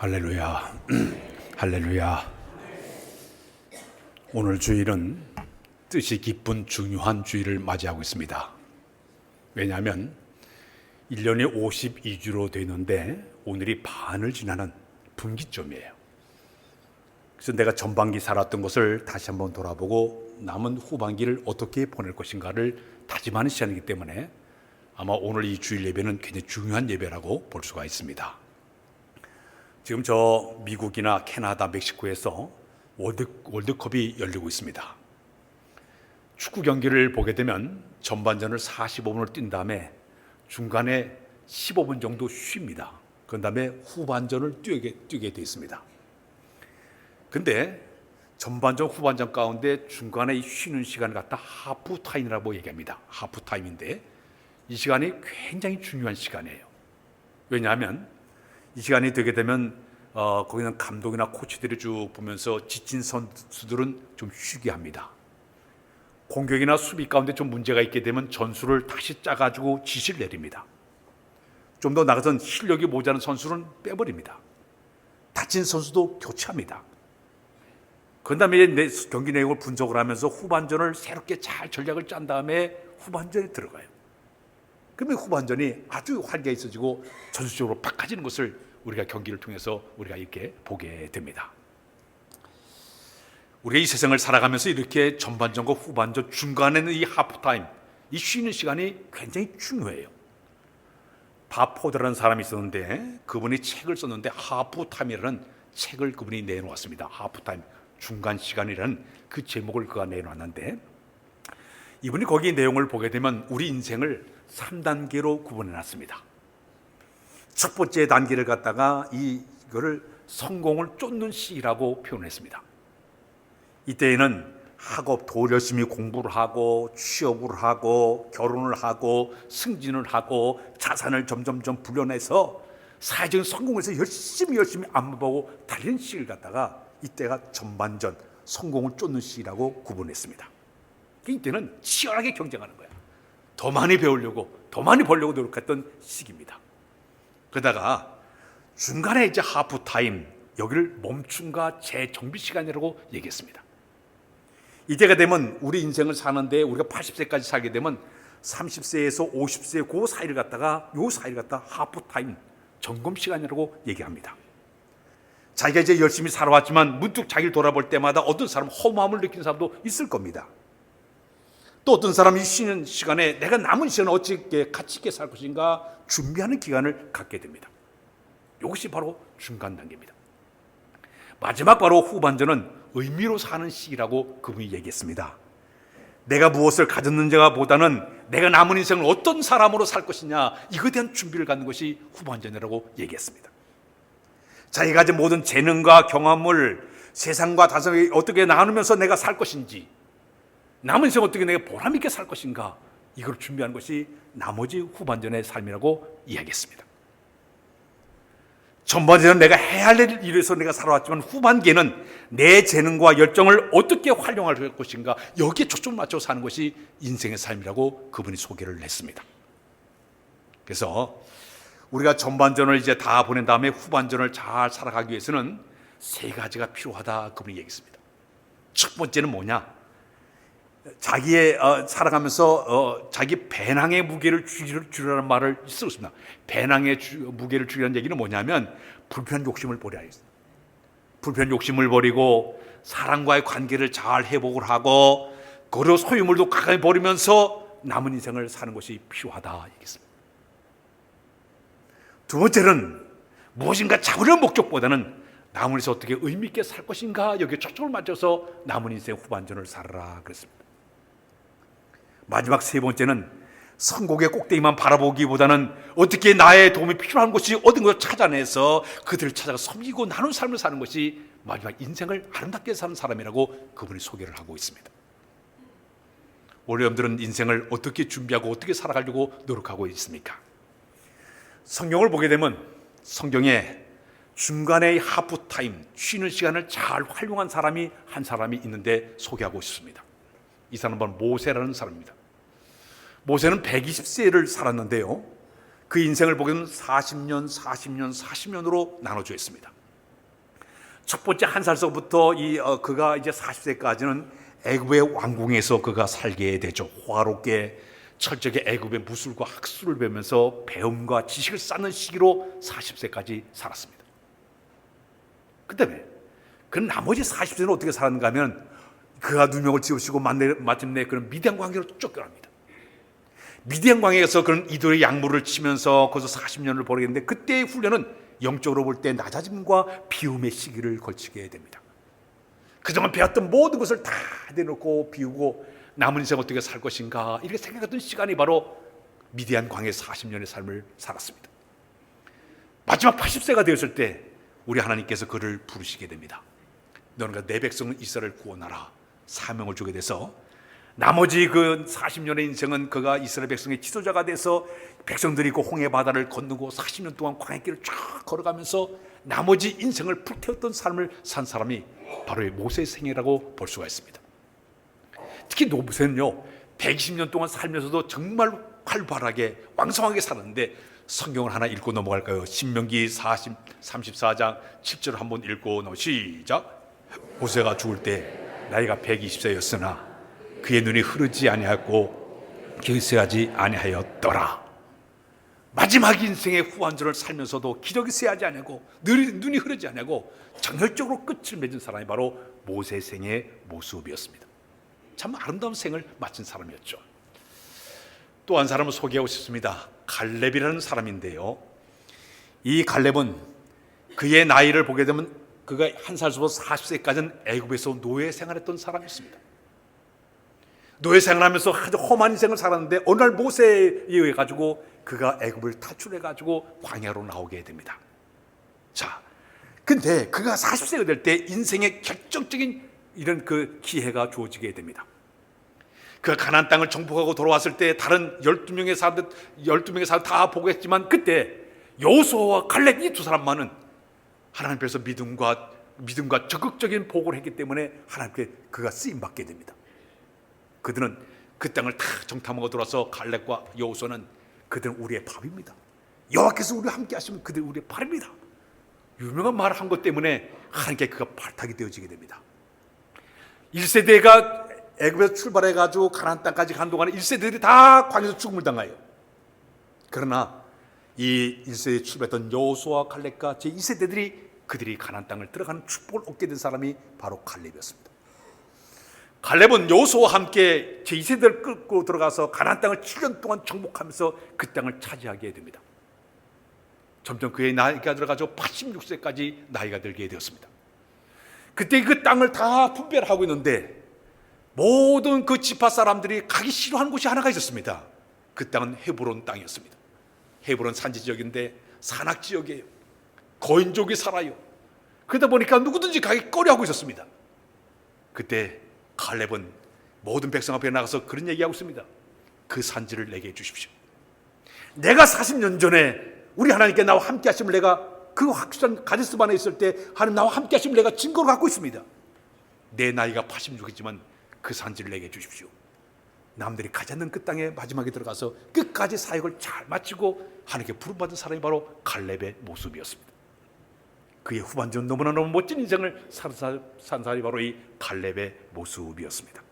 할렐루야. 할렐루야. 오늘 주일은 뜻이 기쁜 중요한 주일을 맞이하고 있습니다. 왜냐하면 1년이 52주로 되는데 오늘이 반을 지나는 분기점이에요. 그래서 내가 전반기 살았던 것을 다시 한번 돌아보고 남은 후반기를 어떻게 보낼 것인가를 다짐하는 시간이기 때문에 아마 오늘 이 주일 예배는 굉장히 중요한 예배라고 볼 수가 있습니다. 지금 저 미국이나 캐나다, 멕시코에서 월드컵이 열리고 있습니다. 축구 경기를 보게 되면 전반전을 45분을 뛴 다음에 중간에 15분 정도 쉽니다. 그 다음에 후반전을 뛰게 돼 있습니다. 근데 전반전, 후반전 가운데 중간에 쉬는 시간을 갖다 하프타임이라고 얘기합니다. 하프타임인데 이 시간이 굉장히 중요한 시간이에요. 왜냐하면 이 시간이 되게 되면 거기는 감독이나 코치들이 쭉 보면서 지친 선수들은 좀 쉬게 합니다. 공격이나 수비 가운데 좀 문제가 있게 되면 전술을 다시 짜가지고 지시를 내립니다. 좀 더 나가선 실력이 모자란 선수는 빼버립니다. 다친 선수도 교체합니다. 그 다음에 경기 내용을 분석을 하면서 후반전을 새롭게 잘 전략을 짠 다음에 후반전에 들어가요. 그러면 후반전이 아주 활기있어지고 전술적으로 바꿔지는 것을 우리가 경기를 통해서 우리가 이렇게 보게 됩니다. 우리가 이 세상을 살아가면서 이렇게 전반전과 후반전 중간에는 이 하프타임, 이 쉬는 시간이 굉장히 중요해요. 바포드라는 사람이 있었는데 그분이 책을 썼는데 하프타임이라는 책을 그분이 내놓았습니다. 하프타임, 중간 시간이라는 그 제목을 그가 내놓았는데 이분이 거기 내용을 보게 되면 우리 인생을 3단계로 구분해 놨습니다. 첫 번째 단계를 갖다가 이거를 성공을 쫓는 시기라고 표현했습니다. 이때에는 학업, 더 열심히 공부를 하고 취업을 하고 결혼을 하고 승진을 하고 자산을 점점점 불려내서 사회적인 성공에서 열심히 안무보고 달리는 시기를 갖다가 이때가 전반전 성공을 쫓는 시기라고 구분했습니다. 이때는 치열하게 경쟁하는 거야. 더 많이 배우려고, 더 많이 벌려고 노력했던 시기입니다. 그러다가 중간에 이제 하프타임, 여기를 멈춤과 재정비 시간이라고 얘기했습니다. 이때가 되면 우리 인생을 사는데 우리가 80세까지 살게 되면 30세에서 50세 그 사이를 갖다가 하프타임, 점검 시간이라고 얘기합니다. 자기가 이제 열심히 살아왔지만 문득 자기를 돌아볼 때마다 어떤 사람은 허무함을 느끼는 사람도 있을 겁니다. 또 어떤 사람이 쉬는 시간에 내가 남은 시간을 어떻게 가치 있게 살 것인가 준비하는 기간을 갖게 됩니다. 이것이 바로 중간 단계입니다. 마지막 바로 후반전은 의미로 사는 시기라고 그분이 얘기했습니다. 내가 무엇을 가졌는지가 보다는 내가 남은 인생을 어떤 사람으로 살 것이냐 이거에 대한 준비를 갖는 것이 후반전이라고 얘기했습니다. 자기가 가진 모든 재능과 경험을 세상과 다성이 어떻게 나누면서 내가 살 것인지 남은 인생 어떻게 내가 보람 있게 살 것인가 이걸 준비하는 것이 나머지 후반전의 삶이라고 이야기했습니다. 전반전은 내가 해야 할 일을 위해서 내가 살아왔지만 후반기에는 내 재능과 열정을 어떻게 활용할 것인가 여기에 초점을 맞춰 사는 것이 인생의 삶이라고 그분이 소개를 했습니다. 그래서 우리가 전반전을 이제 다 보낸 다음에 후반전을 잘 살아가기 위해서는 세 가지가 필요하다 그분이 얘기했습니다. 첫 번째는 뭐냐? 자기의 살아가면서 자기 배낭의 무게를 줄이라는 말을 쓰고 있습니다. 배낭의 무게를 줄이라는 얘기는 뭐냐면 불편한 욕심을 버려야 했습니다. 불편한 욕심을 버리고 사람과의 관계를 잘 회복을 하고 그리고 소유물도 가까이 버리면서 남은 인생을 사는 것이 필요하다 얘기했습니다. 두 번째는 무엇인가 잡으려는 목적보다는 남은 인생 어떻게 의미 있게 살 것인가 여기에 초점을 맞춰서 남은 인생 후반전을 살아라 그랬습니다. 마지막 세 번째는 성공의 꼭대기만 바라보기보다는 어떻게 나의 도움이 필요한 것이 어떤 것을 찾아내서 그들을 찾아가 섬기고 나눈 삶을 사는 것이 마지막 인생을 아름답게 사는 사람이라고 그분이 소개를 하고 있습니다. 우리 여러분들은 인생을 어떻게 준비하고 어떻게 살아가려고 노력하고 있습니까? 성경을 보게 되면 성경에 중간에 하프타임, 쉬는 시간을 잘 활용한 사람이 한 사람이 있는데 소개하고 싶습니다. 이 사람은 모세라는 사람입니다. 모세는 120세를 살았는데요. 그 인생을 보게 되면 40년으로 나눠져 있습니다. 첫 번째 한 살서부터 그가 이제 40세까지는 애굽의 왕궁에서 그가 살게 되죠. 호화롭게 철저하게 애굽의 무술과 학술을 배우면서 배움과 지식을 쌓는 시기로 40세까지 살았습니다. 그다음에 그 나머지 40세는 어떻게 살았는가 하면 그가 누명을 지으시고 마침내 그런 미디안 광야로 쫓겨납니다. 미디안 광야에서 그런 이들의 약물을 치면서 거기서 40년을 보내겠는데, 그때의 훈련은 영적으로 볼 때 낮아짐과 비움의 시기를 걸치게 됩니다. 그동안 배웠던 모든 것을 다 내놓고 비우고 남은 인생 어떻게 살 것인가 이렇게 생각했던 시간이 바로 미디안 광야 40년의 삶을 살았습니다. 마지막 80세가 되었을 때 우리 하나님께서 그를 부르시게 됩니다. 너는 내 백성은 이스라엘을 구원하라 사명을 주게 돼서 나머지 그 40년의 인생은 그가 이스라엘 백성의 지도자가 돼서 백성들이 그 홍해 바다를 건너고 40년 동안 광야길을 쫙 걸어가면서 나머지 인생을 불태웠던 삶을 산 사람이 바로 모세의 생애라고 볼 수가 있습니다. 특히 모세는요 120년 동안 살면서도 정말 활발하게 왕성하게 살았는데, 성경을 하나 읽고 넘어갈까요? 신명기 34장 7절 한번 읽고 시작. 모세가 죽을 때 나이가 120세였으나 그의 눈이 흐르지 아니하였고 귀가 쇠하지 아니하였더라. 마지막 인생의 후반전을 살면서도 기력이 쇠하지 아니하고 눈이 흐르지 아니하고 정열적으로 끝을 맺은 사람이 바로 모세 생의 모습이었습니다. 참 아름다운 생을 마친 사람이었죠. 또 한 사람을 소개하고 싶습니다. 갈렙이라는 사람인데요, 이 갈렙은 그의 나이를 보게 되면 그가 한 살부터 40세까지는 애굽에서 노예 생활했던 사람이었습니다. 노예 생활하면서 아주 험한 인생을 살았는데 어느 날 모세에 의해 가지고 그가 애굽을 탈출해 가지고 광야로 나오게 됩니다. 자, 근데 그가 40세가 될 때 인생의 결정적인 이런 그 기회가 주어지게 됩니다. 그 가나안 땅을 정복하고 돌아왔을 때 다른 12명의 사람들 다 보고했지만 그때 여호수아와 갈렙 이 두 사람만은 하나님께서 믿음과 적극적인 보고를 했기 때문에 하나님께 그가 쓰임 받게 됩니다. 그들은 그 땅을 다 정탐하고 돌아서 갈렙과 여호수아는 그들은 우리의 밥입니다. 여호와께서 우리와 함께 하시면 그들은 우리의 밥입니다. 유명한 말을 한 것 때문에 하나님께 그가 발탁이 되어지게 됩니다. 1세대가 애굽에서 출발해가지고 가나안 땅까지 간 동안에 1세대들이 다 광야에서 죽음을 당해요. 그러나 이 1세대에 출발했던 여호수아와 갈렙과 제2세대들이 그들이 가나안 땅을 들어가는 축복을 얻게 된 사람이 바로 갈렙이었습니다. 갈렙은 여호수아와 함께 제2세대를 끌고 들어가서 가나안 땅을 7년 동안 정복하면서 그 땅을 차지하게 됩니다. 점점 그의 나이가 들어가서 86세까지 나이가 들게 되었습니다. 그때 그 땅을 다 분배하고 있는데 모든 그 지파 사람들이 가기 싫어하는 곳이 하나가 있었습니다. 그 땅은 헤브론 땅이었습니다. 헤브론 산지 지역인데 산악 지역이에요. 거인족이 살아요. 그러다 보니까 누구든지 가기 꺼려하고 있었습니다. 그때 갈렙은 모든 백성 앞에 나가서 그런 얘기하고 있습니다. 그 산지를 내게 주십시오. 내가 40년 전에 우리 하나님께 나와 함께 하심을 내가 그 확실한 가데스반에 있을 때 하나님 나와 함께 하심을 내가 증거로 갖고 있습니다. 내 나이가 86이지만 그 산지를 내게 주십시오. 남들이 가지 않는 그 땅에 마지막에 들어가서 끝까지 사역을 잘 마치고 하나님께 부름받은 사람이 바로 갈렙의 모습이었습니다. 그의 후반전 너무나 멋진 인생을 산 사람이 바로 이 갈렙의 모습이었습니다.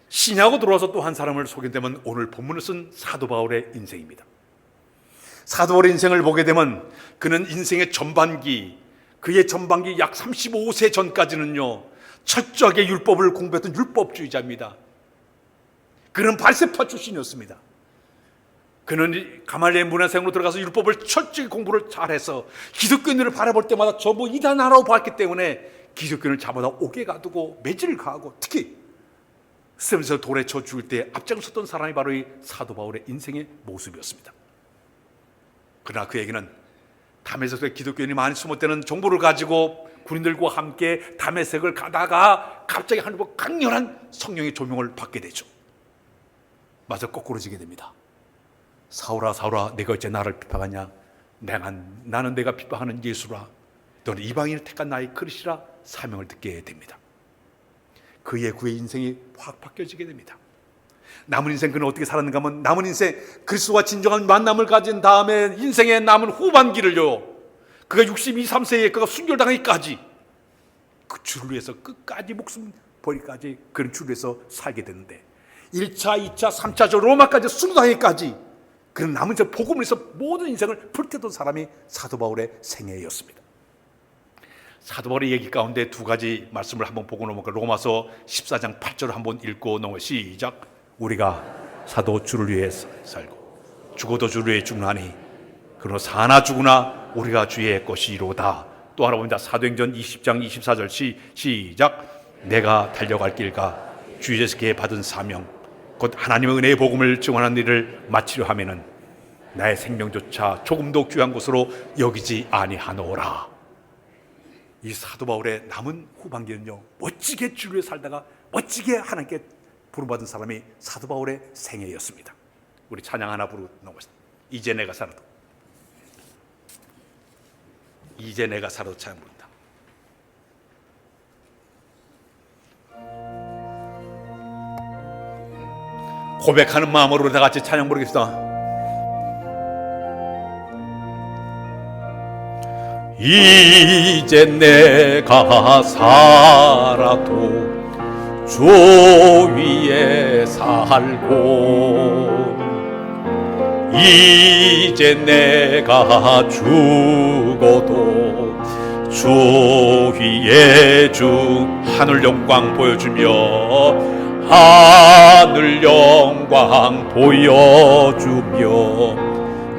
신약으로 들어와서 또 한 사람을 소개되면 오늘 본문을 쓴 사도 바울의 인생입니다. 사도 바울의 인생을 보게 되면 그는 인생의 전반기, 그의 전반기 약 35세 전까지는요 철저하게 율법을 공부했던 율법주의자입니다. 그는 발세파 출신이었습니다. 그는 가말리엘 문화생으로 들어가서 율법을 철저히 공부를 잘해서 기독교인들을 바라볼 때마다 전부 이단하라고 봤기 때문에 기독교인을 잡아다 옥에 가두고 매질을 가하고 특히 스테반에서 돌에 쳐 죽을 때 앞장섰던 사람이 바로 이 사도 바울의 인생의 모습이었습니다. 그러나 그에게는 다메섹에 기독교인이 많이 숨었다는 정보를 가지고 군인들과 함께 다메섹을 가다가 갑자기 하늘로 강렬한 성령의 조명을 받게 되죠. 마저 거꾸로지게 됩니다. 사울아 사울아 내가 어째 나를 비방하냐? 나는 내가 비방하는 예수라. 너는 이방인을 택한 나의 그릇이라 사명을 듣게 됩니다. 그의 인생이 확 바뀌어지게 됩니다. 남은 인생 그는 어떻게 살았는가 하면 남은 인생 그리스도와 진정한 만남을 가진 다음에 인생의 남은 후반기를요 그가 62, 3세에 그가 순교당하기까지 그 주를 위해서 끝까지 목숨 버리기까지 그런 주를 위해서 살게 되는데 1차, 2차, 3차 저 로마까지 순교당하기까지 그는 남은 저 복음을 위해서 모든 인생을 불태웠던 사람이 사도 바울의 생애였습니다. 사도 바울의 얘기 가운데 두 가지 말씀을 한번 보고 넘어가 로마서 14장 8절을 한번 읽고 넘어 시작. 우리가 사도 주를 위해 살고 죽어도 주를 위해 죽나니 그러나 사나 죽으나 우리가 주의 것이로다. 또 하나 봅니다. 사도행전 20장 24절 시작. 내가 달려갈 길과 주 예수께 받은 사명 곧 하나님의 은혜의 복음을 증언하는 일을 마치려 하면은 나의 생명조차 조금도 귀한 것으로 여기지 아니하노라. 이 사도 바울의 남은 후반기는요, 멋지게 주를 위해 살다가 멋지게 하나님께 부름받은 사람이 사도 바울의 생애였습니다. 우리 찬양 하나 부르고 넘어갑시다. 이제 내가 살아도, 이제 내가 살아도 찬양 부른다. 고백하는 마음으로 다 같이 찬양 부르겠습니다. 이제 내가 살아도 주 위에 살고 이제 내가 죽어도 주 위에 주 하늘 영광 보여주며 하늘 영광 보여주며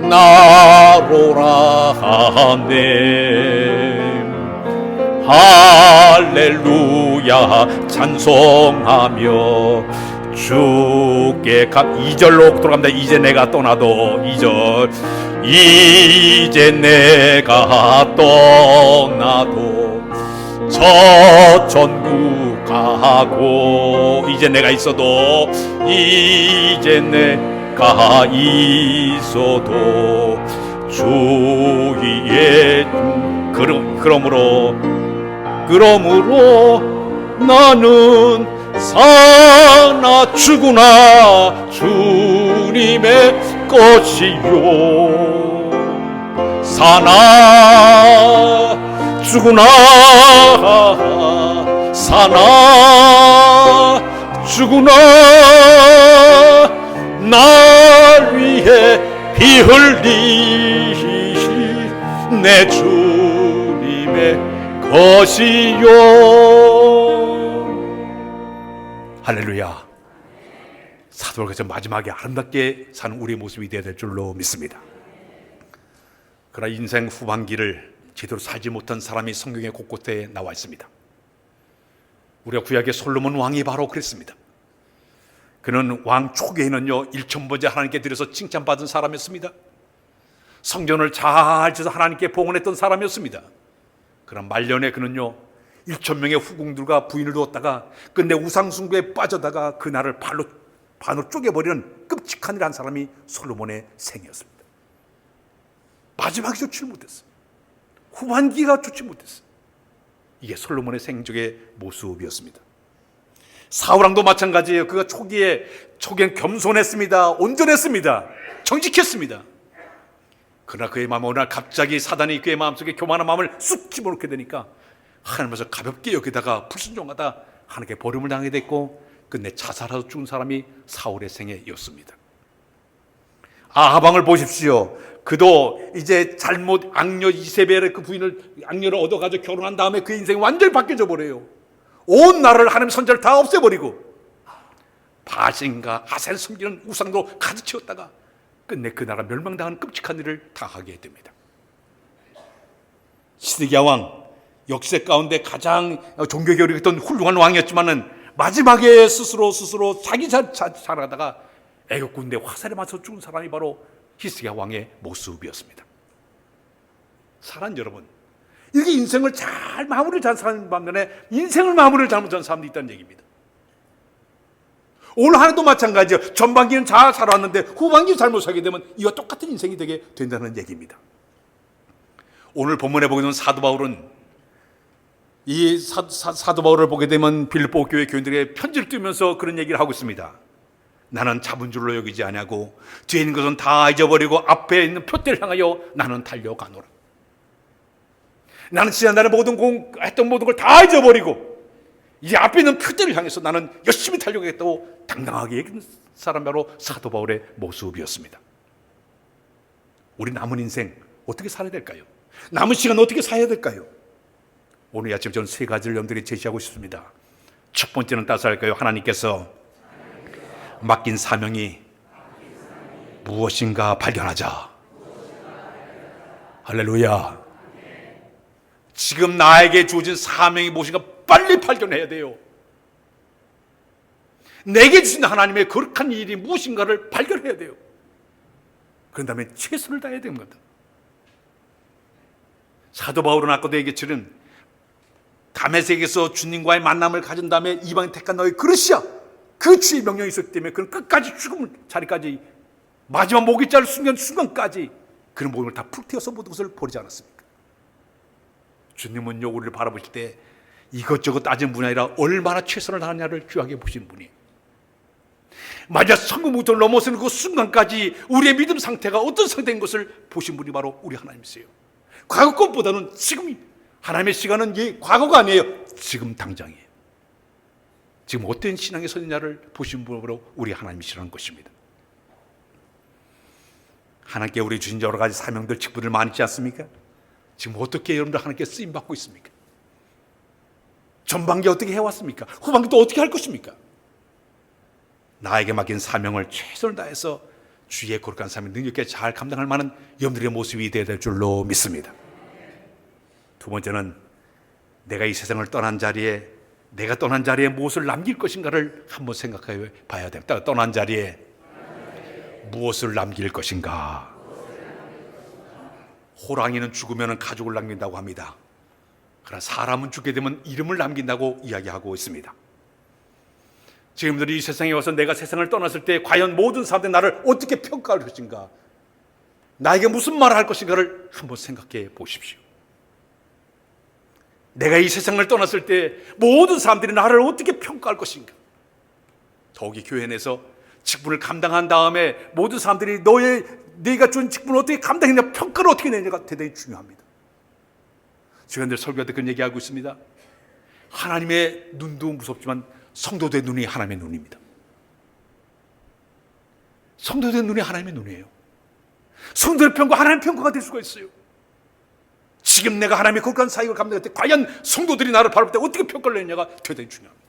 나로라 하네. 할렐루야 찬송하며 주께 2절로 돌아갑니다. 이제 내가 떠나도 2절 이제 내가 떠나도 저 천국 가고 이제 내가 있어도 이제 내가 있어도 주 위에 그러므로 나는 사나 죽으나 주님의 것이요 사나 죽으나 사나 죽으나 날 위해 피 흘리신 내 주님의 것이요. 할렐루야. 사도록에서 마지막에 아름답게 사는 우리의 모습이 되어야 될 줄로 믿습니다. 그러나 인생 후반기를 제대로 살지 못한 사람이 성경의 곳곳에 나와 있습니다. 우리가 구약의 솔로몬 왕이 바로 그랬습니다. 그는 왕 초기에는요 1,000번째 하나님께 드려서 칭찬받은 사람이었습니다. 성전을 잘 지어서 하나님께 봉헌했던 사람이었습니다. 그러나 말년에 그는요 1,000명의 후궁들과 부인을 두었다가 끝내 우상숭배에 빠져다가 그 나라를 반으로 쪼개버리는 끔찍한 일을 한 사람이 솔로몬의 생이었습니다. 마지막이 좋지 못했어요. 후반기가 좋지 못했어요. 이게 솔로몬의 생적의 모습이었습니다. 사울왕도 마찬가지예요. 그가 초기엔 겸손했습니다. 온전했습니다. 정직했습니다. 그러나 그의 마음은 어느 날 갑자기 사단이 그의 마음속에 교만한 마음을 쑥 집어넣게 되니까 하나님께서 가볍게 여기다가 불순종하다 하나님께 버림을 당하게 됐고 끝내 자살하여 죽은 사람이 사울의 생애였습니다. 아하방을 보십시오. 그도 이제 잘못 악녀 이세벨의 그 부인을 악녀를 얻어가지고 결혼한 다음에 그의 인생이 완전히 바뀌어져 버려요. 온 나라를 하나님 선자를 다 없애버리고 바신과 아셀 섬기는 우상도 가득 채웠다가 끝내 그 나라 멸망당하는 끔찍한 일을 당하게 됩니다. 시드기야 왕 역사 가운데 가장 종교개혁을 했던 훌륭한 왕이었지만은 마지막에 스스로 자기 잘하다가 애국 군대 화살에 맞서 죽은 사람이 바로 히스기야 왕의 모습이었습니다. 사랑 여러분, 이게 인생을 잘 마무리를 잘 사는 반면에 인생을 마무리를 잘못한 사람도 있다는 얘기입니다. 올 한 해도 마찬가지예요. 전반기는 잘 살았는데 후반기 잘못 살게 되면 이와 똑같은 인생이 되게 된다는 얘기입니다. 오늘 본문에 보게 되면 사도 바울은 이 사도 바울을 보게 되면 빌립보 교회 교인들에게 편지를 띄우면서 그런 얘기를 하고 있습니다. 나는 잡은 줄로 여기지 아니하고 뒤에 있는 것은 다 잊어버리고 앞에 있는 표대를 향하여 나는 달려가노라. 나는 지난날에 했던 모든 걸 다 잊어버리고 이제 앞에 있는 표대를 향해서 나는 열심히 달려가겠다고 당당하게 얘기한 사람이 바로 사도 바울의 모습이었습니다. 우리 남은 인생 어떻게 살아야 될까요? 남은 시간 어떻게 살아야 될까요? 오늘 아침 저는 세 가지를 여러분들에게 제시하고 싶습니다. 첫 번째는 따스할까요? 하나님께서 맡긴 사명이 무엇인가 발견하자. 할렐루야. 지금 나에게 주어진 사명이 무엇인가 빨리 발견해야 돼요. 내게 주신 하나님의 거룩한 일이 무엇인가를 발견해야 돼요. 그런 다음에 최선을 다해야 됩니다. 사도 바울은 아까도 얘기했지만 다메섹에서 주님과의 만남을 가진 다음에 이방인 택한 너의 그릇이야. 그 주의 명령이 있었기 때문에 그는 끝까지 죽음 자리까지 마지막 목이 자를 순간까지 그런 모든 걸 다 풀태워서 모든 것을 버리지 않았습니까? 주님은요 우리를 바라보실 때 이것저것 따지는 분이 아니라 얼마나 최선을 다하느냐를 귀하게 보시는 분이에요. 마지막 성금부터 넘어서는 그 순간까지 우리의 믿음 상태가 어떤 상태인 것을 보신 분이 바로 우리 하나님이세요. 과거 것보다는 지금 하나님의 시간은 과거가 아니에요. 지금 당장이에요. 지금 어떤 신앙의 선냐를 보신 분이 바로 우리 하나님이시라는 것입니다. 하나님께 우리 주신 여러 가지 사명들, 직분들 많이 있지 않습니까? 지금 어떻게 여러분들 하나님께 쓰임받고 있습니까? 전반기 어떻게 해왔습니까? 후반기 또 어떻게 할 것입니까? 나에게 맡긴 사명을 최선을 다해서 주의 거룩한 삶을 능력있게 잘 감당할 만한 여러분들의 모습이 되어야 될 줄로 믿습니다. 두 번째는 내가 이 세상을 떠난 자리에 내가 떠난 자리에 무엇을 남길 것인가를 한번 생각해 봐야 됩니다. 떠난 자리에 무엇을 남길 것인가? 호랑이는 죽으면 가족을 남긴다고 합니다. 그러나 사람은 죽게 되면 이름을 남긴다고 이야기하고 있습니다. 지금들이 이 세상에 와서 내가 세상을 떠났을 때 과연 모든 사람들이 나를 어떻게 평가할 것인가, 나에게 무슨 말을 할 것인가를 한번 생각해 보십시오. 내가 이 세상을 떠났을 때 모든 사람들이 나를 어떻게 평가할 것인가. 더욱이 교회 내에서 직분을 감당한 다음에 모든 사람들이 네가 준 직분을 어떻게 감당했냐, 평가를 어떻게 내냐가 대단히 중요합니다. 제가 늘 설교할 때 그런 얘기하고 있습니다. 하나님의 눈도 무섭지만 성도들의 눈이 하나님의 눈입니다. 성도들의 눈이 하나님의 눈이에요. 성도의 평가 하나님의 평가가 될 수가 있어요. 지금 내가 하나님의 거룩한 사역을 감당할 때 과연 성도들이 나를 바라볼 때 어떻게 평가를 내냐가 대단히 중요합니다.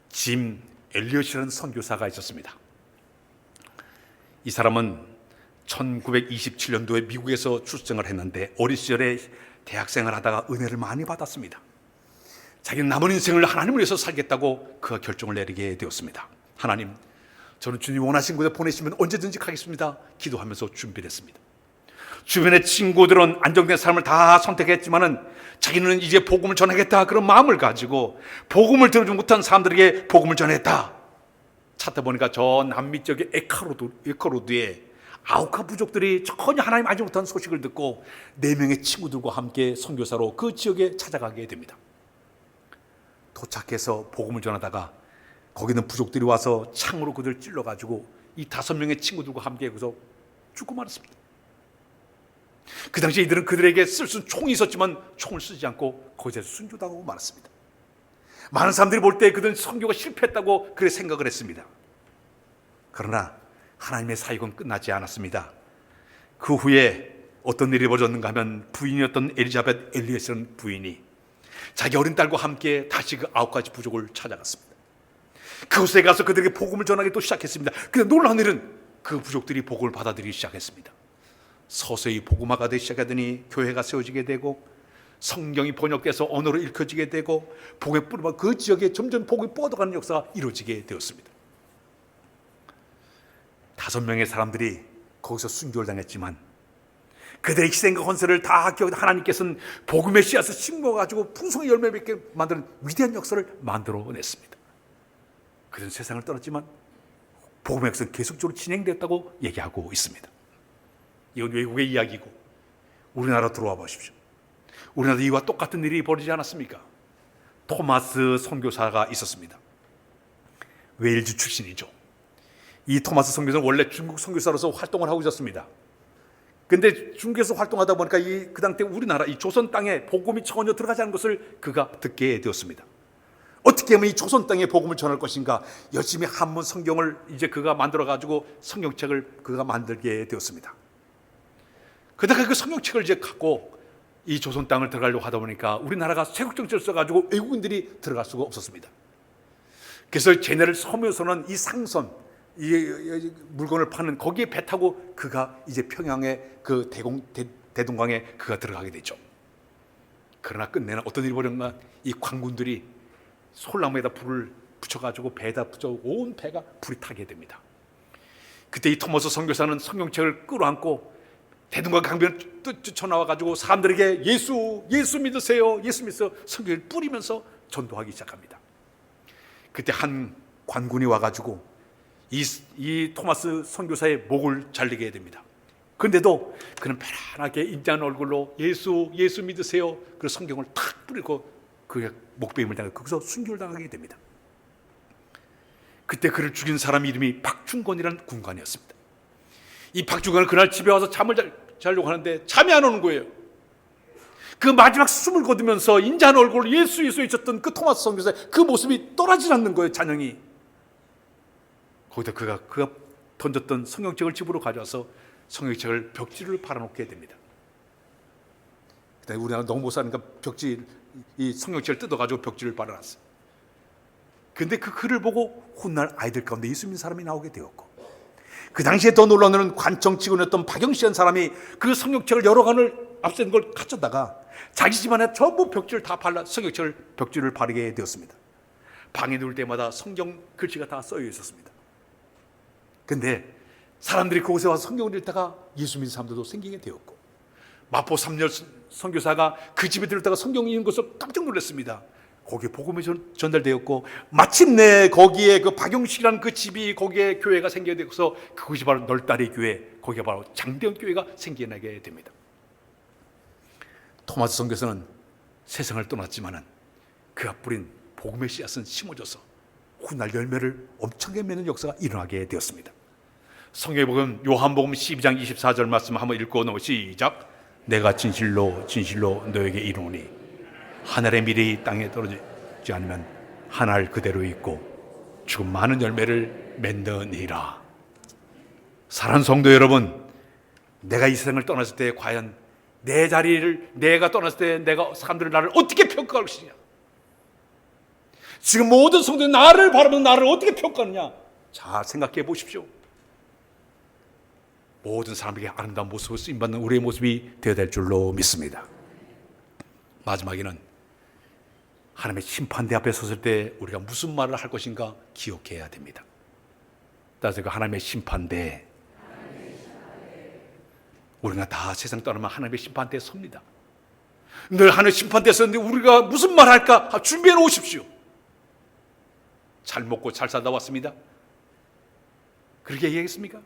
짐 엘리엇이라는 선교사가 있었습니다. 이 사람은 1927년도에 미국에서 출생을 했는데 어린 시절에 대학생을 하다가 은혜를 많이 받았습니다. 자기는 남은 인생을 하나님을 위해서 살겠다고 그 결정을 내리게 되었습니다. 하나님, 저는 주님 원하신 곳에 보내시면 언제든지 가겠습니다. 기도하면서 준비를 했습니다. 주변의 친구들은 안정된 삶을 다 선택했지만은 자기는 이제 복음을 전하겠다 그런 마음을 가지고 복음을 들어주지 못한 사람들에게 복음을 전했다. 찾다 보니까 저 남미 쪽의 에카로드에 아우카 부족들이 전혀 하나님 알지 못한 소식을 듣고 4명의 친구들과 함께 선교사로 그 지역에 찾아가게 됩니다. 도착해서 복음을 전하다가 거기는 부족들이 와서 창으로 그들 찔러가지고 이 5명의 친구들과 함께 거기서 죽고 말았습니다. 그 당시에 이들은 그들에게 쓸 수 있는 총이 있었지만 총을 쓰지 않고 거기서 순교당하고 말았습니다. 많은 사람들이 볼 때 그들은 선교가 실패했다고 그렇게 생각을 했습니다. 그러나 하나님의 사역은 끝나지 않았습니다. 그 후에 어떤 일이 벌어졌는가 하면 부인이었던 엘리자벳 엘리엇이라는 부인이 자기 어린 딸과 함께 다시 그 9가지 부족을 찾아갔습니다. 그곳에 가서 그들에게 복음을 전하기 또 시작했습니다. 근데 놀라운 일은 그 부족들이 복음을 받아들이기 시작했습니다. 서서히 복음화가 되기 시작하더니 교회가 세워지게 되고 성경이 번역돼서 언어로 읽혀지게 되고 복음의 뿌리가 그 지역에 점점 복음이 뻗어가는 역사가 이루어지게 되었습니다. 5명의 사람들이 거기서 순교를 당했지만 그들의 희생과 헌세를 다 기억해 하나님께서는 복음의 씨앗을 심어가지고 풍성의 열매 맺게 만드는 위대한 역사를 만들어냈습니다. 그들은 세상을 떠났지만 복음의 역사는 계속적으로 진행됐다고 얘기하고 있습니다. 이건 외국의 이야기고 우리나라 들어와 보십시오. 우리나라도 이와 똑같은 일이 벌어지지 않았습니까? 토마스 선교사가 있었습니다. 웨일즈 출신이죠. 이 토마스 선교사는 원래 중국 선교사로서 활동을 하고 있었습니다. 근데 중국에서 활동하다 보니까 그 당대 우리나라 이 조선 땅에 복음이 전혀 들어가지 않은 것을 그가 듣게 되었습니다. 어떻게 하면 이 조선 땅에 복음을 전할 것인가, 열심히 한문 성경을 이제 그가 만들어 가지고 성경책을 그가 만들게 되었습니다. 그다가 그 성경책을 이제 갖고 이 조선 땅을 들어가려고 하다 보니까 우리나라가 세국 정책을 써가지고 외국인들이 들어갈 수가 없었습니다. 그래서 쟤네를 섬에서는 이 상선, 이 물건을 파는 거기에 배 타고 그가 이제 평양의 그 대동강에 그가 들어가게 되죠. 그러나 끝내는 어떤 일이 벌어졌나, 이 광군들이 솔나무에다 불을 붙여가지고 배에다 붙여 온 배가 불이 타게 됩니다. 그때 이 토마스 선교사는 성경책을 끌어안고 대동강 강변을 뛰쳐나와가지고 사람들에게 예수 믿으세요, 예수 믿으세요 성경을 뿌리면서 전도하기 시작합니다. 그때 한 관군이 와가지고 이 토마스 선교사의 목을 잘리게 됩니다. 그런데도 그는 편안하게 인자한 얼굴로 예수 믿으세요, 그 성경을 탁 뿌리고 그의 목베임을 당하고 거기서 순교를 당하게 됩니다. 그때 그를 죽인 사람 이름이 박중권이라는 군관이었습니다. 이 박중권은 그날 집에 와서 잠을 자려고 하는데 잠이 안 오는 거예요. 그 마지막 숨을 거두면서 인자한 얼굴로 예수 외쳤던 그 토마스 선교사의 그 모습이 떠나질 않는 거예요, 잔영이. 거기다 그가 던졌던 성경책을 집으로 가져와서 성경책을 벽지를 팔아놓게 됩니다. 그다음에 우리나라 너무 못 사니까 이 성경책을 뜯어가지고 벽지를 팔아놨어요. 근데 그 글을 보고 훗날 아이들 가운데 예수 믿는 사람이 나오게 되었고, 그 당시에 더 놀라운 것은 관청 직원이었던 박영시한 사람이 그 성경책을 여러 권을 앞선 걸 가져다가 자기 집안에 전부 벽지를 다 발라 성경책을 벽지를 바르게 되었습니다. 방에 누울 때마다 성경 글씨가 다 써여 있었습니다. 근데 사람들이 그곳에 와서 성경을 읽다가 예수 믿는 사람들도 생기게 되었고, 마포 3년 선교사가 그 집에 들었다가 성경 읽는 것을 깜짝 놀랐습니다. 거기에 복음이 전달되었고, 마침내 거기에 그 박용식이라는 그 집이 거기에 교회가 생기게 되어서 그것이 바로 널다리 교회, 거기가 바로 장대원 교회가 생겨나게 됩니다. 토마스 선교사는 세상을 떠났지만은 그가 뿌린 복음의 씨앗은 심어져서 훗날 열매를 엄청나게 맺는 역사가 일어나게 되었습니다. 성경의 복음 요한복음 12장 24절 말씀 한번 읽고 넘어 시작. 내가 진실로 너에게 이르노니 하늘의 밀이 땅에 떨어지지 않으면 하늘 그대로 있고 지금 많은 열매를 맺느니라. 사랑하는 성도 여러분, 내가 이 세상을 떠났을 때 과연 내 자리를 내가 떠났을 때 내가 사람들은 나를 어떻게 평가할 것이냐. 지금 모든 성도들이 나를 바라보는 나를 어떻게 평가하느냐. 잘 생각해 보십시오. 모든 사람에게 아름다운 모습을 쓰임받는 우리의 모습이 되어야 될 줄로 믿습니다. 마지막에는 하나님의 심판대 앞에 섰을 때 우리가 무슨 말을 할 것인가 기억해야 됩니다. 따라서 그 하나님의 심판대, 우리가 다 세상 떠나면 하나님의 심판대에 섭니다. 늘 하나님의 심판대에 섰는데 우리가 무슨 말 할까 준비해 놓으십시오. 잘 먹고 잘 살다 왔습니다. 그렇게 얘기하겠습니까?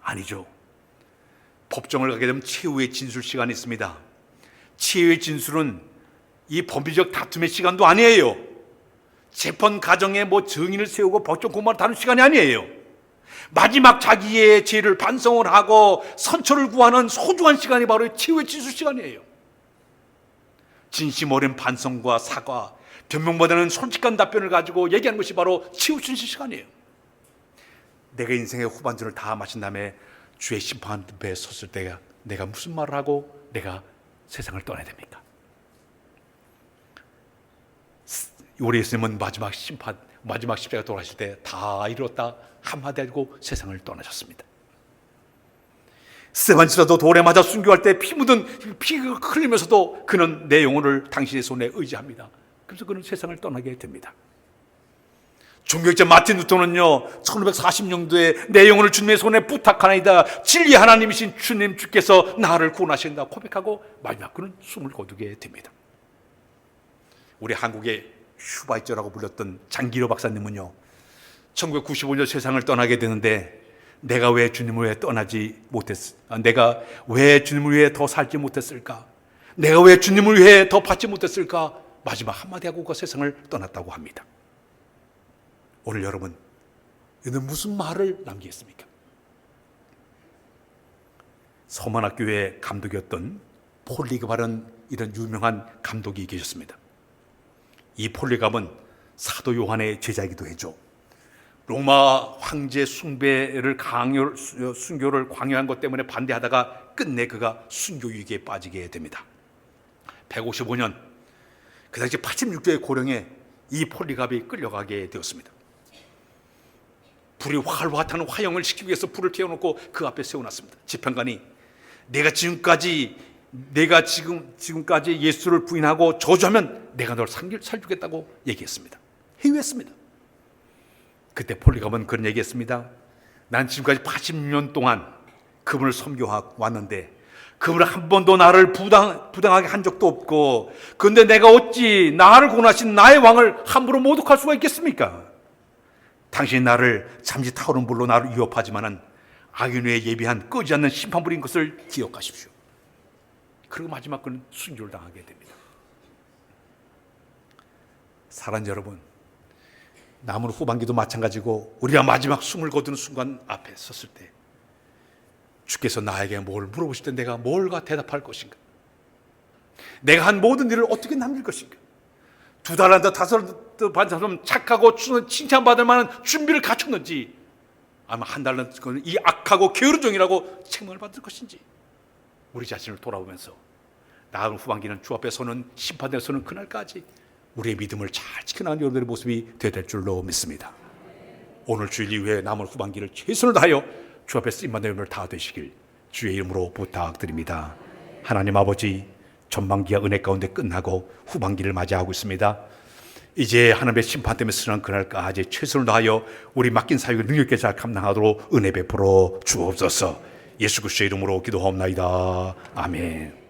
아니죠. 법정을 가게 되면 최후의 진술 시간이 있습니다. 최후의 진술은 이 법리적 다툼의 시간도 아니에요. 재판 과정에 증인을 세우고 법정 공방을 다루는 시간이 아니에요. 마지막 자기의 죄를 반성을 하고 선처를 구하는 소중한 시간이 바로 최후의 진술 시간이에요. 진심 어린 반성과 사과, 변명보다는 솔직한 답변을 가지고 얘기하는 것이 바로 최후 진술 시간이에요. 내가 인생의 후반전을 다 마친 다음에 주의 심판 앞에 섰을 때 내가 무슨 말을 하고 내가 세상을 떠나야 됩니까? 우리 예수님은 마지막 십자가 돌아가실 때 다 이뤘다 한마디 하고 세상을 떠나셨습니다. 스테반지라도 돌에 맞아 순교할 때 피 흘리면서도 그는 내 영혼을 당신의 손에 의지합니다. 그래서 그는 세상을 떠나게 됩니다. 종교학자 마틴 루터는요, 1540년도에 내 영혼을 주님의 손에 부탁하나이다, 진리 하나님이신 주께서 나를 구원하신다 고백하고 마지막 그는 숨을 거두게 됩니다. 우리 한국의 슈바이처라고 불렸던 장기로 박사님은요, 1995년 세상을 떠나게 되는데 내가 왜 주님을 위해 내가 왜 주님을 위해 더 살지 못했을까? 내가 왜 주님을 위해 더 받지 못했을까? 마지막 한마디 하고 그 세상을 떠났다고 합니다. 오늘 여러분, 이는 무슨 말을 남기겠습니까? 서만학교의 감독이었던 폴리갑이라는 이런 유명한 감독이 계셨습니다. 이 폴리갑은 사도 요한의 제자이기도 했죠. 로마 황제 숭배를 순교를 강요한 것 때문에 반대하다가 끝내 그가 순교 위기에 빠지게 됩니다. 155년, 그 당시 86세의 고령에 이 폴리갑이 끌려가게 되었습니다. 불이 활활 타는 화형을 시키기 위해서 불을 피워놓고 그 앞에 세워놨습니다. 지평관이 내가 지금까지 예수를 부인하고 저주하면 내가 널 살주겠다고 얘기했습니다. 회유했습니다. 그때 폴리갑은 그런 얘기했습니다. 난 지금까지 80년 동안 그분을 섬겨왔는데 그분은 한 번도 나를 부당하게 한 적도 없고, 그런데 내가 어찌 나를 구원하신 나의 왕을 함부로 모독할 수가 있겠습니까? 당신이 나를 잠시 타오른 불로 나를 위협하지만은 악인에 예비한 끄지 않는 심판불인 것을 기억하십시오. 그리고 마지막 그는 순교를 당하게 됩니다. 사랑하는 여러분, 남은 후반기도 마찬가지고 우리가 마지막 숨을 거두는 순간 앞에 섰을 때 주께서 나에게 뭘 물어보실 때 내가 뭘가 대답할 것인가? 내가 한 모든 일을 어떻게 남길 것인가? 2달 한다 5달 반처럼 착하고 칭찬받을 만한 준비를 갖췄는지, 아마 한 달은 이 악하고 게으른 종이라고 책망을 받을 것인지, 우리 자신을 돌아보면서 나은 후반기는 주 앞에 서는 심판대에 서는 그날까지 우리의 믿음을 잘 지켜나가는 여러분들의 모습이 되어야 될 줄로 믿습니다. 오늘 주일 이후에 남은 후반기를 최선을 다하여 주 앞에 쓰임받는 여러분들 다 되시길 주의 이름으로 부탁드립니다. 하나님 아버지, 전반기가 은혜 가운데 끝나고 후반기를 맞이하고 있습니다. 이제 하나님의 심판 때문에 쓰는 그날까지 최선을 다하여 우리 맡긴 사역을 능력 있게 잘 감당하도록 은혜 베풀어 주옵소서. 예수 그리스도의 이름으로 기도하옵나이다. 아멘.